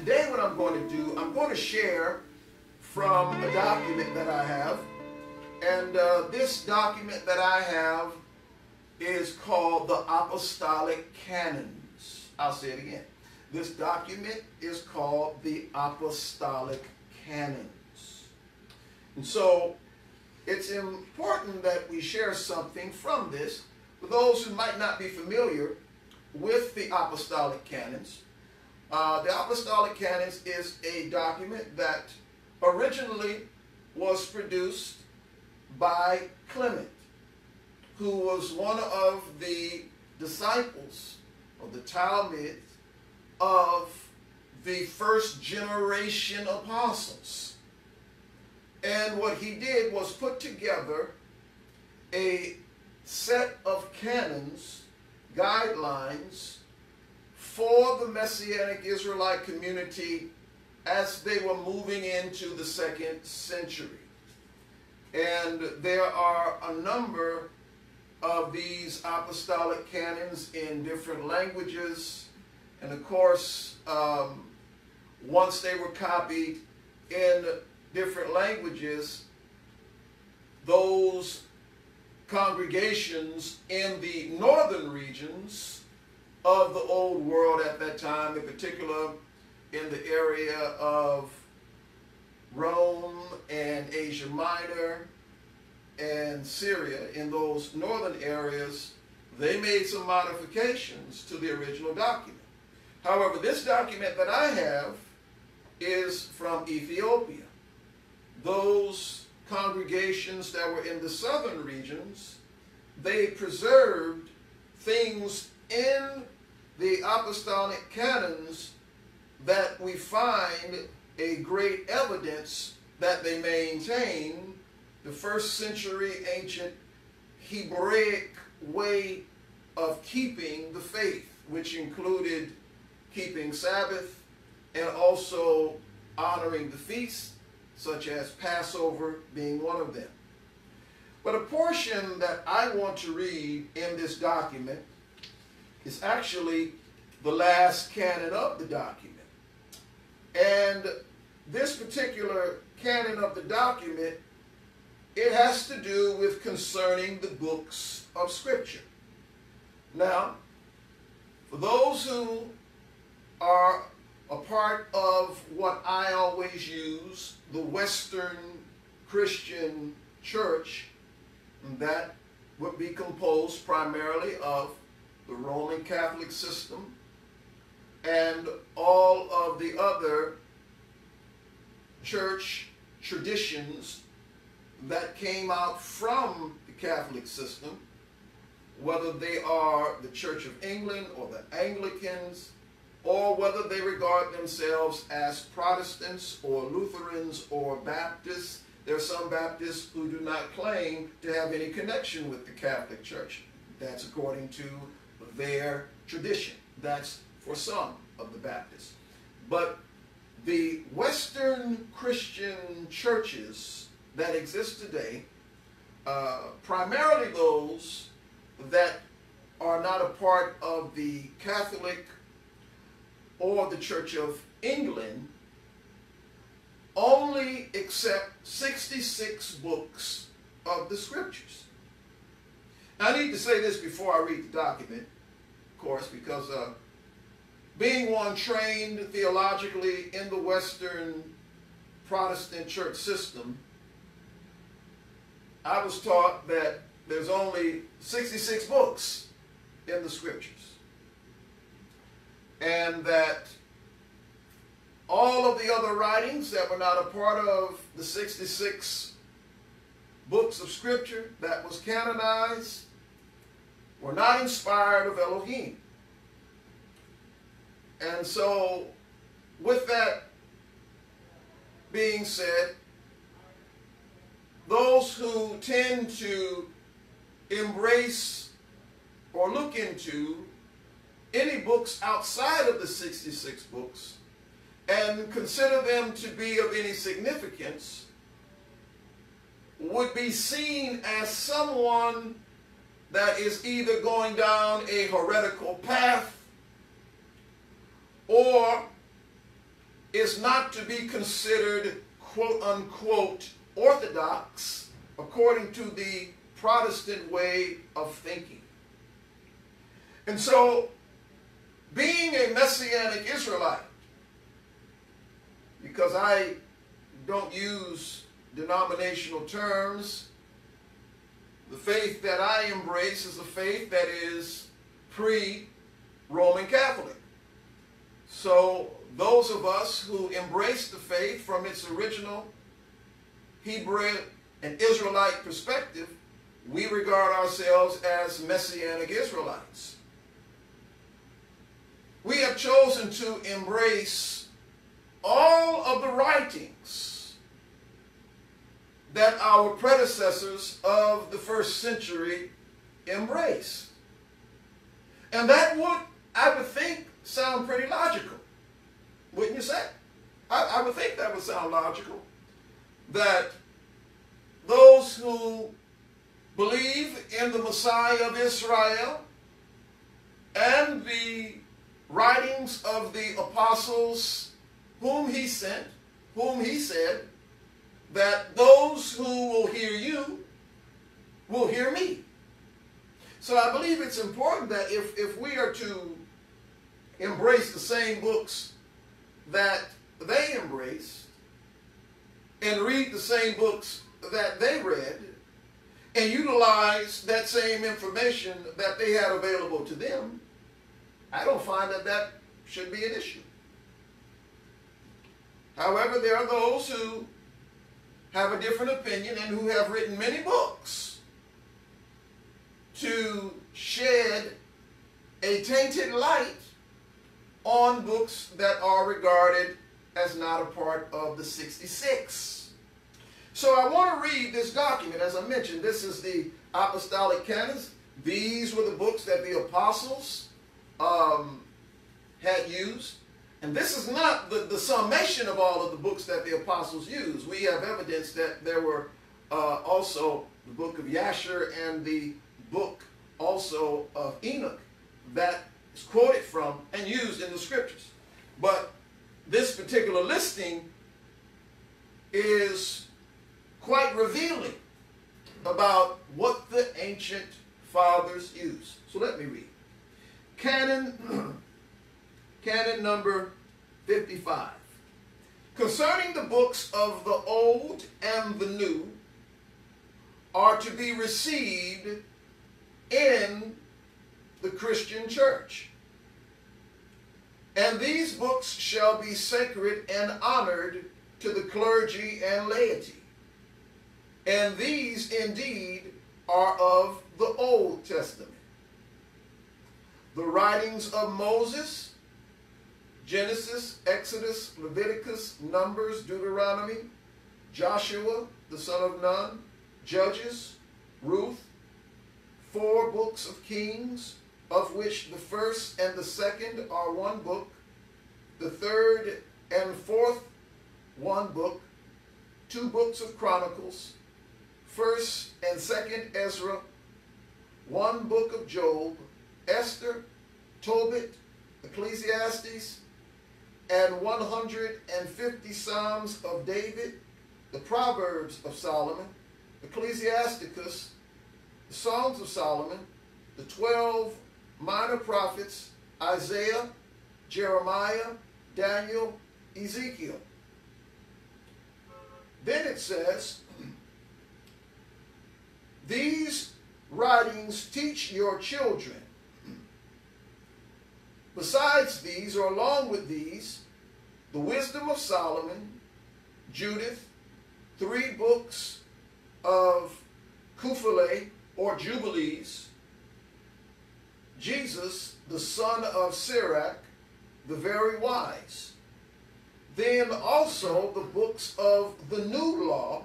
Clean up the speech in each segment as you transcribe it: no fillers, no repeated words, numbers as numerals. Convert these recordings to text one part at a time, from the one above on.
today what I'm going to do, I'm going to share from a document that I have. And this document that I have is called the Apostolic Canons. I'll say it again. This document is called the Apostolic Canons. And so it's important that we share something from this for those who might not be familiar with the Apostolic Canons. The Apostolic Canons is a document that originally was produced by Clement, who was one of the disciples of the Talmud of the first generation apostles. And what he did was put together a set of canons, guidelines for the Messianic Israelite community as they were moving into the 2nd century. And there are a number of these apostolic canons in different languages. And of course, once they were copied in different languages, those congregations in the northern regions of the old world at that time, in particular in the area of Rome and Asia Minor and Syria, in those northern areas, they made some modifications to the original document. However, this document that I have is from Ethiopia. Those congregations that were in the southern regions, they preserved things in the apostolic canons that we find a great evidence that they maintain the 1st century ancient Hebraic way of keeping the faith, which included keeping Sabbath and also honoring the feasts, such as Passover being one of them. But a portion that I want to read in this document is actually the last canon of the document. And this particular canon of the document, it has to do with concerning the books of Scripture. Now, for those who are a part of what I always use, the Western Christian Church, that would be composed primarily of the Roman Catholic system and all of the other church traditions that came out from the Catholic system, whether they are the Church of England or the Anglicans, or whether they regard themselves as Protestants or Lutherans or Baptists. There are some Baptists who do not claim to have any connection with the Catholic Church. That's according to their tradition. That's for some of the Baptists. But the Western Christian churches that exist today, primarily those that are not a part of the Catholic or the Church of England, only accept 66 books of the Scriptures. Now, I need to say this before I read the document, of course, because being one trained theologically in the Western Protestant church system, I was taught that there's only 66 books in the Scriptures, and that all of the other writings that were not a part of the 66 books of Scripture that was canonized were not inspired of Elohim. And so, with that being said, those who tend to embrace or look into any books outside of the 66 books and consider them to be of any significance would be seen as someone that is either going down a heretical path or is not to be considered quote-unquote orthodox according to the Protestant way of thinking. And so, being a Messianic Israelite, because I don't use denominational terms, the faith that I embrace is a faith that is pre-Roman Catholic. So those of us who embrace the faith from its original Hebraic and Israelite perspective, we regard ourselves as Messianic Israelites. We have chosen to embrace all of the writings that our predecessors of the first century embraced. And that would, I would think, sound pretty logical. Wouldn't you say? I would think that would sound logical. That those who believe in the Messiah of Israel and the writings of the apostles whom he sent, whom he said, that those who will hear you will hear me. So I believe it's important that if we are to embrace the same books that they embraced and read the same books that they read and utilize that same information that they had available to them, I don't find that that should be an issue. However, there are those who have a different opinion and who have written many books to shed a tainted light on books that are regarded as not a part of the 66. So I want to read this document. As I mentioned, this is the Apostolic Canons. These were the books that the apostles had used. And this is not the summation of all of the books that the apostles used. We have evidence that there were also the book of Yahshua and the book also of Enoch that is quoted from and used in the scriptures. But this particular listing is quite revealing about what the ancient fathers used. So let me read. Canon number 55. Concerning the books of the Old and the New are to be received in the Christian church. And these books shall be sacred and honored to the clergy and laity. And these indeed are of the Old Testament. The writings of Moses, Genesis, Exodus, Leviticus, Numbers, Deuteronomy, Joshua, the son of Nun, Judges, Ruth, 4 books of Kings, of which the first and the second are one book, the third and fourth one book, 2 books of Chronicles, first and second Ezra, 1 book of Job, Esther, Tobit, Ecclesiastes, and 150 Psalms of David, the Proverbs of Solomon, Ecclesiasticus, the Songs of Solomon, the 12 minor prophets, Isaiah, Jeremiah, Daniel, Ezekiel. Then it says, these writings teach your children. Besides these, or along with these, the wisdom of Solomon, Judith, 3 books of Kuphale, or Jubilees, Jesus, the son of Sirach, the very wise. Then also the books of the New Law.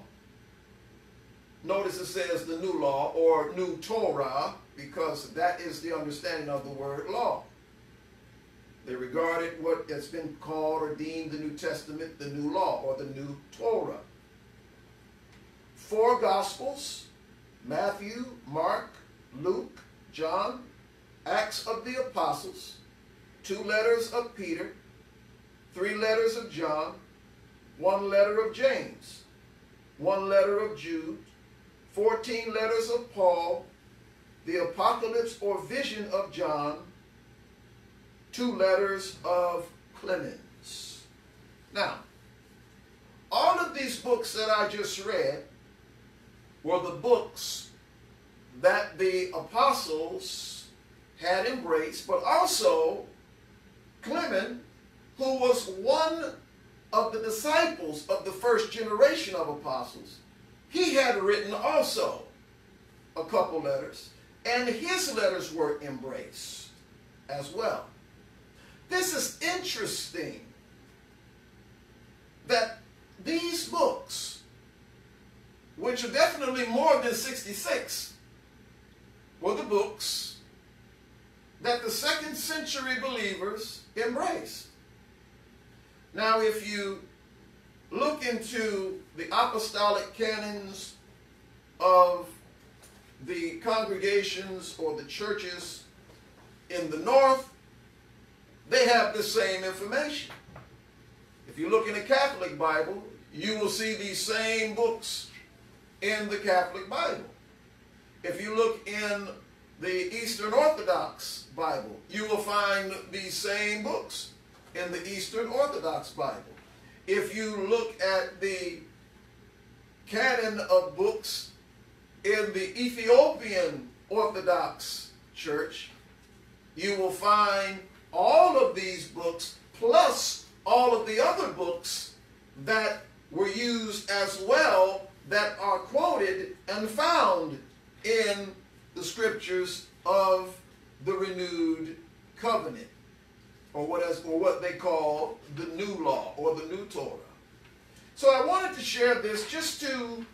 Notice it says the New Law, or New Torah, because that is the understanding of the word law. They regarded what has been called or deemed the New Testament, the New Law, or the New Torah. 4 Gospels, Matthew, Mark, Luke, John, Acts of the Apostles, 2 letters of Peter, 3 letters of John, 1 letter of James, 1 letter of Jude, 14 letters of Paul, the apocalypse or vision of John, 2 letters of Clemens. Now, all of these books that I just read were the books that the apostles had embraced, but also Clement, who was one of the disciples of the first generation of apostles, he had written also a couple letters, and his letters were embraced as well. This is interesting that these books, which are definitely more than 66, were the books that the 2nd century believers embraced. Now, if you look into the apostolic canons of the congregations or the churches in the north, they have the same information. If you look in the Catholic Bible, you will see these same books in the Catholic Bible. If you look in the Eastern Orthodox Bible, you will find these same books in the Eastern Orthodox Bible. If you look at the canon of books in the Ethiopian Orthodox Church, you will find all of these books plus all of the other books that were used as well that are quoted and found in the scriptures of the renewed covenant, or what they call the new law or the new Torah. So I wanted to share this just to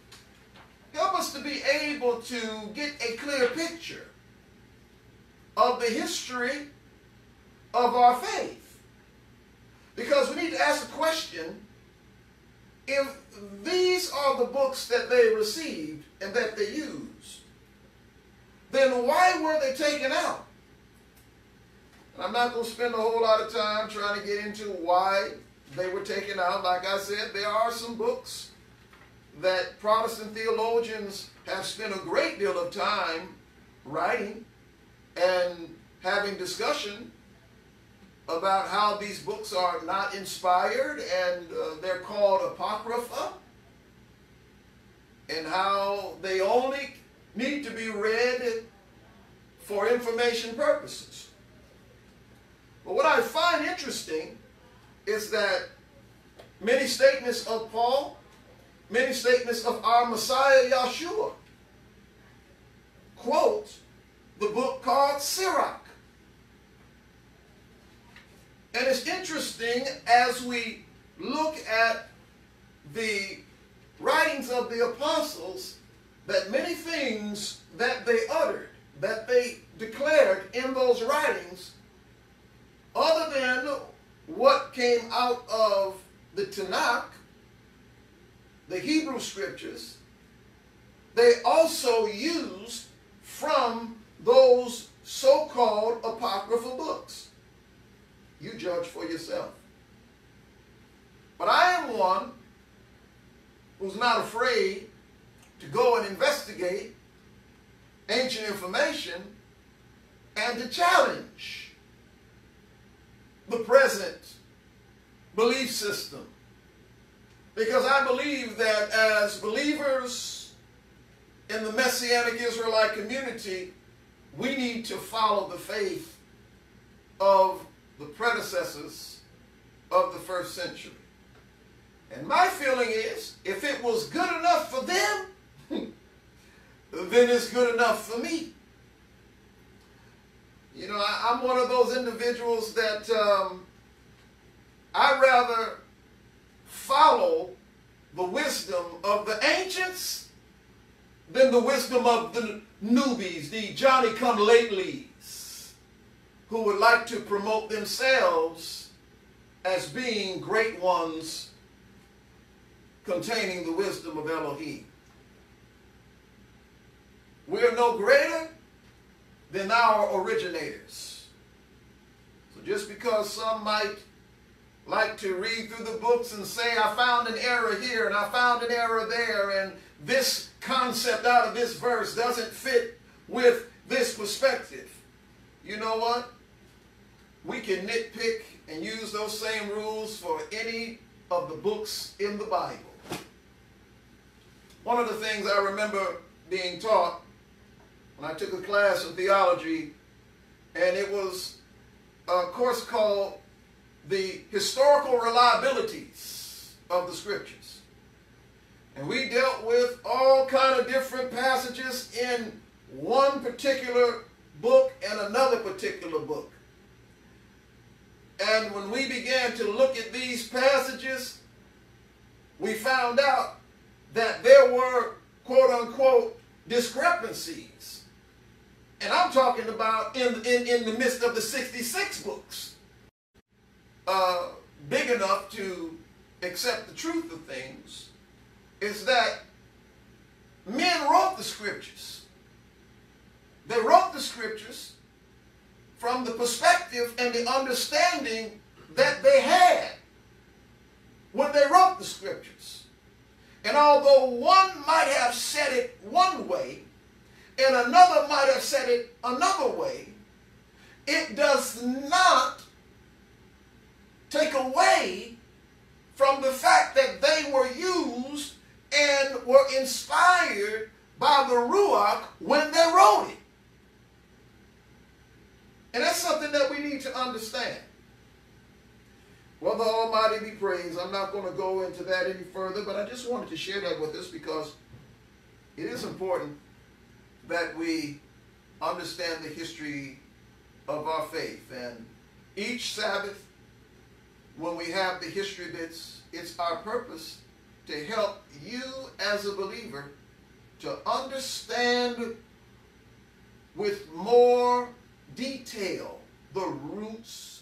help us to be able to get a clear picture of the history of our faith. Because we need to ask the question, if these are the books that they received and that they used, then why were they taken out? And I'm not going to spend a whole lot of time trying to get into why they were taken out. Like I said, there are some books that Protestant theologians have spent a great deal of time writing and having discussion about how these books are not inspired and they're called apocrypha, and how they only need to be read for information purposes. But what I find interesting is that many statements of Paul, many statements of our Messiah Yahshua, quote the book called Sirach. And it's interesting as we look at the writings of the apostles that many things that they uttered, that they declared in those writings, other than what came out of the Tanakh, the Hebrew scriptures, they also used from those so-called apocryphal books. You judge for yourself. But I am one who's not afraid to go and investigate ancient information and to challenge the present belief system. Because I believe that as believers in the Messianic Israelite community, we need to follow the faith of the predecessors of the 1st century. And my feeling is, if it was good enough for them, then it's good enough for me. You know, I'm one of those individuals that I rather follow the wisdom of the ancients than the wisdom of the newbies, the Johnny-come-latelys, who would like to promote themselves as being great ones containing the wisdom of Elohim. We are no greater than our originators. So just because some might like to read through the books and say, I found an error here and I found an error there, and this concept out of this verse doesn't fit with this perspective. You know what? We can nitpick and use those same rules for any of the books in the Bible. One of the things I remember being taught when I took a class in theology, and it was a course called the historical reliabilities of the scriptures. And we dealt with all kind of different passages in one particular book and another particular book. And when we began to look at these passages, we found out that there were, quote unquote, discrepancies. And I'm talking about in the midst of the 66 books. Big enough to accept the truth of things is that men wrote the scriptures. They wrote the scriptures from the perspective and the understanding that they had when they wrote the scriptures. And although one might have said it one way and another might have said it another way, it does not take away from the fact that they were used and were inspired by the Ruach when they wrote it. And that's something that we need to understand. Well, the Almighty be praised. I'm not going to go into that any further, but I just wanted to share that with us because it is important that we understand the history of our faith. And each Sabbath, when we have the history bits, it's our purpose to help you as a believer to understand with more detail the roots